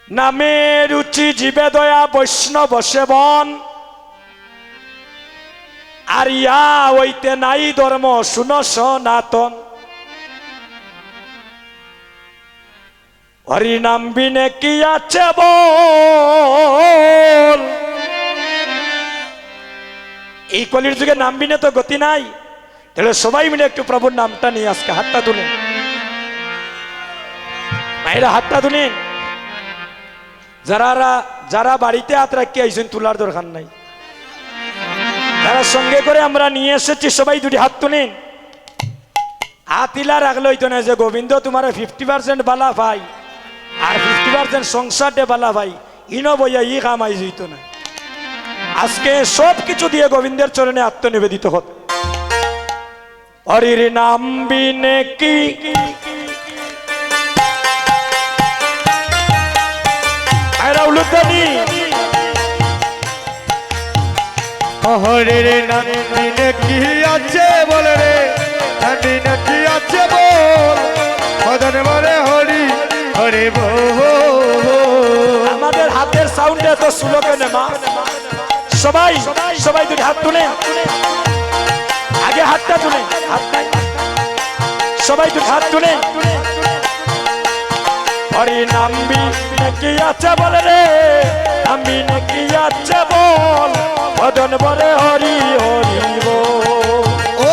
নামে রুচি জীবে দয়া বৈষ্ণব সেবন আর ইয়া হইতে নাই ধর্ম শুন সনাতন হরি নাম বিনে কি আছে বল এই কলির যুগে নাম বিনে তো গতি নাই তাহলে সবাই মিলে একটু প্রভুর নামটা নিয়ে আজকে হাতটা তুলেন মায়েরা হাতটা তুলেন যারা বাড়িতে হাত রাখি আইছেন তোলার দরকার নাই যারা সঙ্গে করে আমরা নিয়ে এসেছি সবাই দুটি হাত তুলেন হাত ইলা রাখলে হইতো না যে গোবিন্দ তোমার 50% বালা ভাই আর 50% সংসার ডে বালা ভাই ইনো বইয়া ই কামাই হইতো না আজকে সব কিছু দিয়ে গোবিন্দের চরণে আত্মনিবেদিত হত হরির নাম বিনে কি হরির নাম বিনে কি আছে বল রে বিনে কি আছে বল মদন বলে হরি হরি বল আমাদের হাতের সাউন্ডে তো স্লোগান মা সবাই সবাই দুটি হাত তুলে আগে হাতটা তুলে সবাই দুটি হাত তুলে হরি নাম বিনে কি আছে বল রে নাম বিনে কি আছে বল মদন বলে হরি হরি বল ও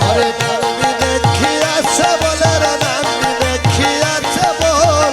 হরি নাম বিনে কি আছে বল রে নাম বিনে কি আছে বল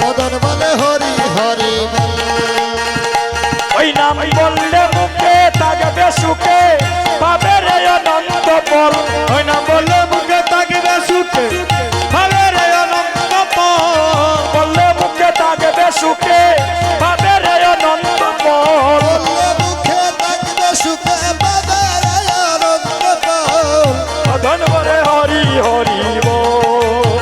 মদন বলে হরি হরি বল ওই নাম বললে মুখে থাকবে সুখে পাবে রে অনন্ত ফল ওই নাম বললে মুখে থাকবে সুখে হবে রে অনন্ত ফল বললে মুখে থাকবে সুখে পাবে রে অনন্ত ফল বললে মুখে থাকবে সুখে পাবে রে অনন্ত ফল মদন বলে হরি হরি বল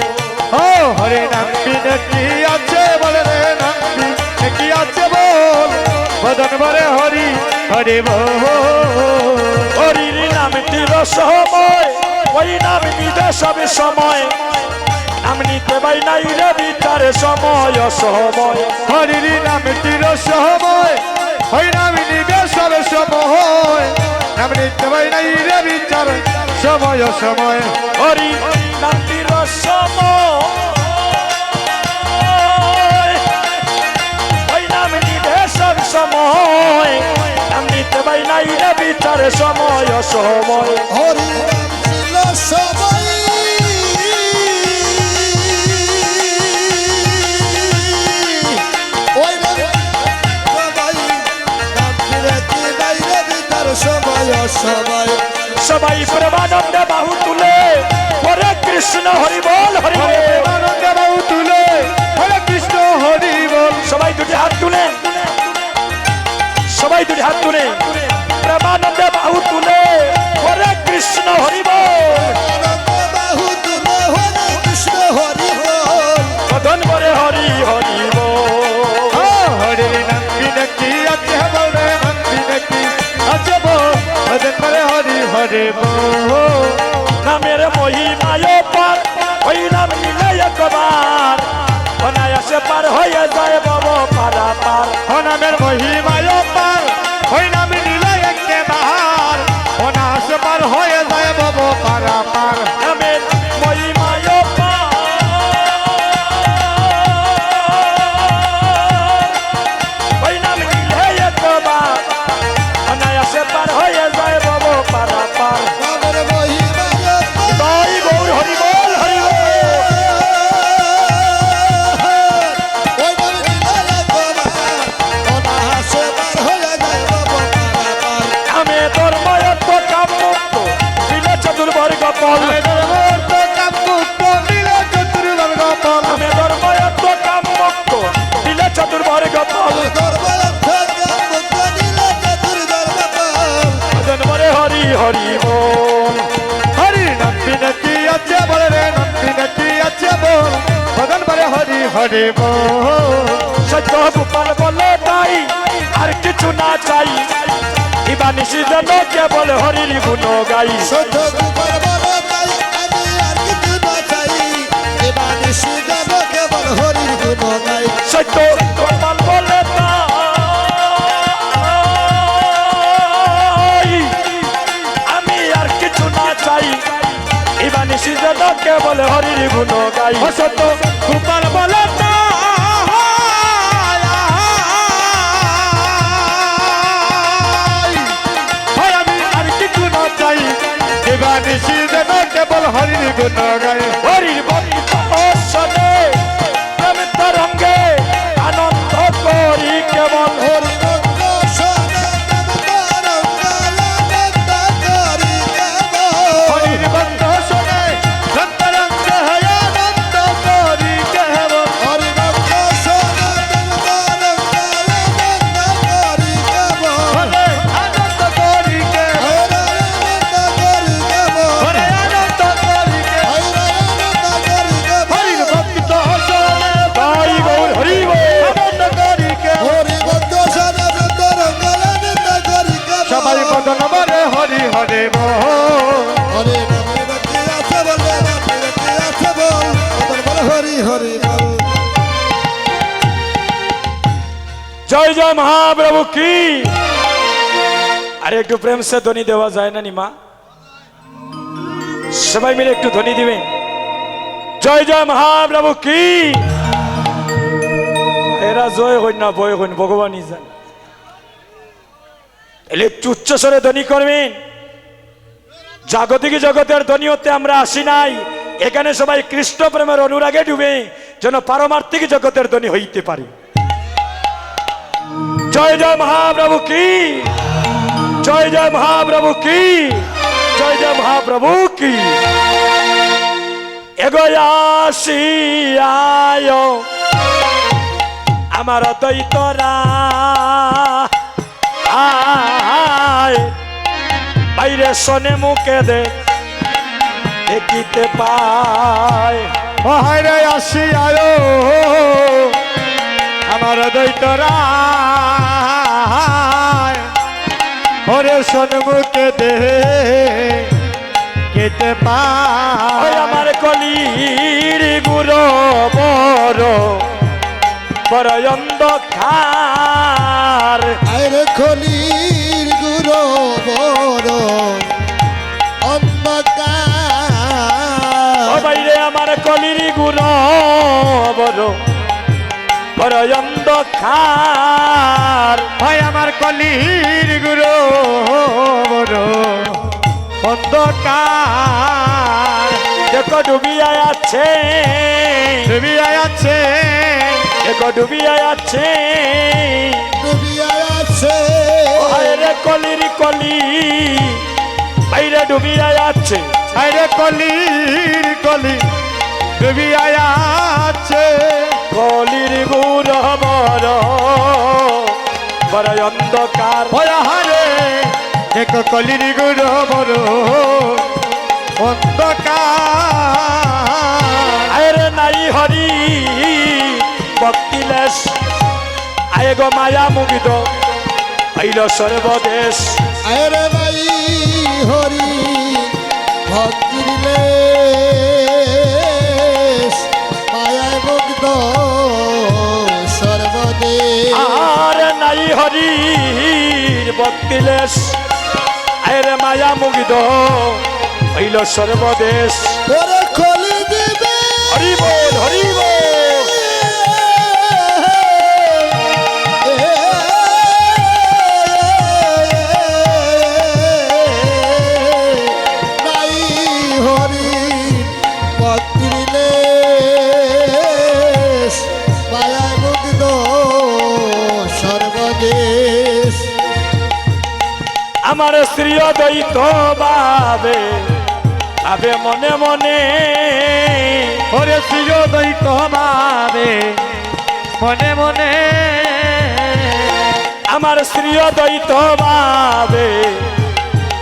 ও হরি নাম বিনে কি আছে বল রে নাম বিনে কি আছে বল মদন বলে হরি হরি বল হরির নামটির সময় ওই নাম নিতে সবে সময় নাম নিতে পাই নাই রে বিচারে সময় অসময় হরির নাম তীর সময় হই নাম নিবে সব সময় নাম নিতে পাই নাই রে বিচার সময় সময় হরি নামটির সময় ওই নাম নিতে সব সময় নাম নিতে পাই নাই রে বিচারে সময় অসময় হরি নাম ছিল সবাই ওই নাম সবাই নাম ফিরে কি বাইরে ভিতর সময় সময় সবাই প্রেমানন্দে বাহু তুলে হরে কৃষ্ণ হরি বল হরি হরে বল প্রেমানন্দ বাহু তুলে হরে কৃষ্ণ হরি বল সবাই দুটি হাত তুলে সবাই দুটি হাত তুলে প্রেমানন্দে বাহু তুলে হরে কৃষ্ণ হরি বল আনন্দ বাহু তুলে হরে কৃষ্ণ হরি বল মদন বলে হরি হরি বল ও হরির নাম বিনে কি আছে বল রে নাম বিনে কি আছে বল মদন বলে হরি হরি বল নামের মহিমায় পার ওই নাম নিলে একবার অনায়াসে পার হয়ে যায় বাব পারা পার ও নামের মহিমায় পার ওই নাম নিলে একে বাহার অনাস পার হয়ে যায় বব পারা পার নামের মহিমায় পার ওই নাম নিলে একবার অনায়াসে পার হয়ে যায় বাব পারা পার নামের মহিমায় তাই গৌর হরি বল হরি বল ওই নাম নিলে একবার অনায়াসে পার হয়ে যায় বাবা পারাপার আমি ধর্ময়ত্ব কাম মুক্ত বিলে চতুর্বর্গ ফল আমি ধর্ময়ত্ব কাম মুক্ত বিলে চতুর্বর্গ ফল মদন বলে হরি হরি বল হরি নাম বিনে কি আছে বল রে নাম বিনে কি আছে বল মদন বলে হরি হরি বল সত্য গোপাল বলে তাই আর কিছু না চাই ইবা নিশি যেন কেবল হরির গুণ গাই সত্য গোপাল বলে তাই আমি আর কিছু না চাই এবার নিশি কেবল হরির গুণ গাই সত্য বলে হরির গুণ গাই সত্য গোপাল বলে না হয় আমি আর কিছু না চাই দেবানিশি যেন কেবল হরির গুণ গায় হরির ভক্ত শোনে প্রেম তরঙ্গে আনন্দ করি কেমন হরি ভক্ত শোনে আনন্দ করি কেবল। হরির বন্ধ শোনে সন্তরঙ্গ হয় আনন্দ করি কেবল হরি ভক্ত শোনে আনন্দ করি কেবল। হরে আনন্দ করি কেবল হরে আনন্দ করি কেবল হরির ভক্ত শোনে গাই গৌর হরি আনন্দ করি কেবল সবাই বদন বলে হরি হরে বল হরি হরি বল। জয় জয় মহাপ্রভু কি আরে একটু প্রেম সে ধ্বনি দেওয়া যায় না নিমা সবাই মিলে একটু ধ্বনি দিবেন জয় জয় মহাপ্রভু কি এরা জয় হইন না বয় হইন ভগবানই জানে এলে একটু উচ্চস্বরে ধ্বনি করবেন জাগতিক জগতের ধ্বনি হতে আমরা আসি নাই এখানে সবাই কৃষ্ণ প্রেমের অনুরাগে ডুবে যেন পারমার্থিক জগতের ধ্বনি হইতে পারি জয় জয় মহাপ্রভু কি জয় জয় মহাপ্রভু কি জয় জয় মহাপ্রভু কি এগোয়াসি আয় আমার দৈতরা আয় বাইরে শোনে মুখে দেখিতে পায় হায়রে আসি আয়ো আমার দৈতরা হরে সন্মুখে দে কেতে ওই পায় আমার কলির গুরু বড় বড় অন্ধকার আরে খলির গুরু বড় ও অন্ধকার বাইরে আমার কলির গুরু বড় বড় অন্ধকার হয় আমার কলির গুরু বড় অন্ধকার দেখো ডুবিয়া আছে তুমি আছে দেখো ডুবিয়া আছে ডুবিয়া আছে রে কলির কলি বাইরে ডুবিয়া আছে আরে কলির কলি তুমি আছে কলির গুরু বড় বড় অন্ধকার হারে এক কলির গুরু বড় অন্ধকার আরে নাই হরি ভক্তিলেশ আয় গো মায়া মুগিত আইল সর্বদেশ আরে ভাই হরি ভক্তির লেশ মায়ায় মুগ্ধ সর্বদেশ আর নাই হরি ভক্তিলেশ আরে মায়া মুগিত আইল সর্বদেশ ওরে খলি দিবে হরি বল হরি বল নাই হরি ভক্তির লেশ মায়ায় মুগ্ধ সর্বদেশ আমার শ্রী দ্বৈত ভাবে ভাবে মনে মনে ওরে প্রিয় দ্বৈত ভাবে মনে মনে আমার শ্রী দ্বৈত ভাবে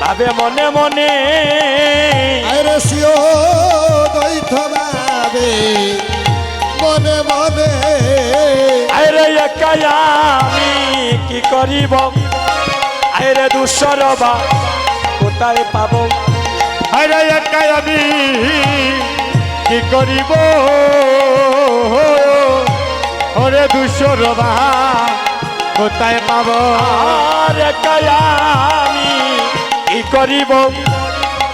ভাবে মনে মনে আরে শিও দ্বৈত ভাবে মনে মনে আরে একাই আমি কি করিব আরে দুঃসরবা কোথায় পাব আরে একাই আমি কি করিব ওরে দুঃসরবা কোথায় পাব আর একাই আমি কি করিব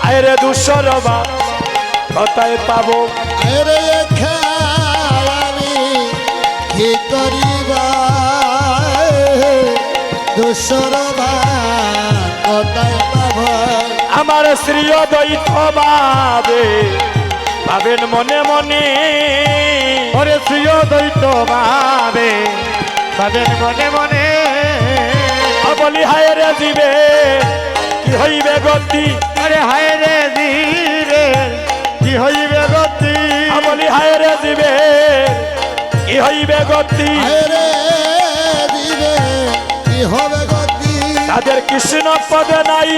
আরে দুঃসরবা কোথায় পাবো আরে খেয়ালি কি করিবা দুসর কোথায় পাব আমার শ্রী দ্বৈত ভাবে ভাবেন মনে মনে ওরে শ্রীয় দ্বৈত ভাবে ভাবেন মনে মনে বলি হায় রে জীবে কি হইবে গতি আরে হায় রে দিবে কি হইবে গতি বলি হায় রে জীবে কি হইবে গতি আরে দিবে কি হবে গতি তাদের কৃষ্ণ পদে নাই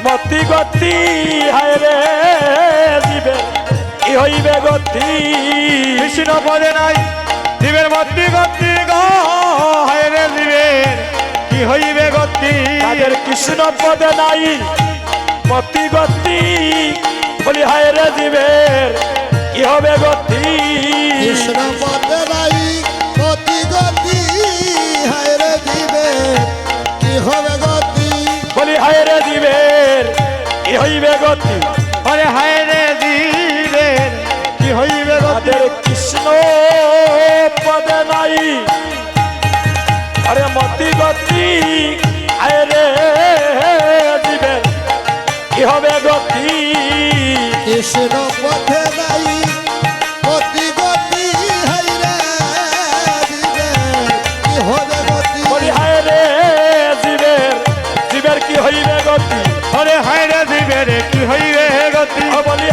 মতি গতি হায় রে জীবে কি হইবে গতি কৃষ্ণ পদে নাই জীবের মতি গতি গো হায় রে জীবের কি হইবে গতি তাদের কৃষ্ণ পদে নাই মতি গতি বলি হায় রে জীবের কি হবে গতি কৃষ্ণ পদে নাই গতি গতি হায় রে দিবে কি হবে গতি বলি হায় রে জীবের কি হইবে গতি আরে হায় রে জীবের কি হইবে গতি তাদের কৃষ্ণ পদে নাই আরে মতি গতি হায় রে জীবের কি হবে গতি কৃষ্ণ পথে নাই গতি গতি হায় রে দিবে কি হবে গতি বলি হায় রে জীবের জীবের কি হইবে গতি আরে হায় রে জীবের কি হইবে গতি বলি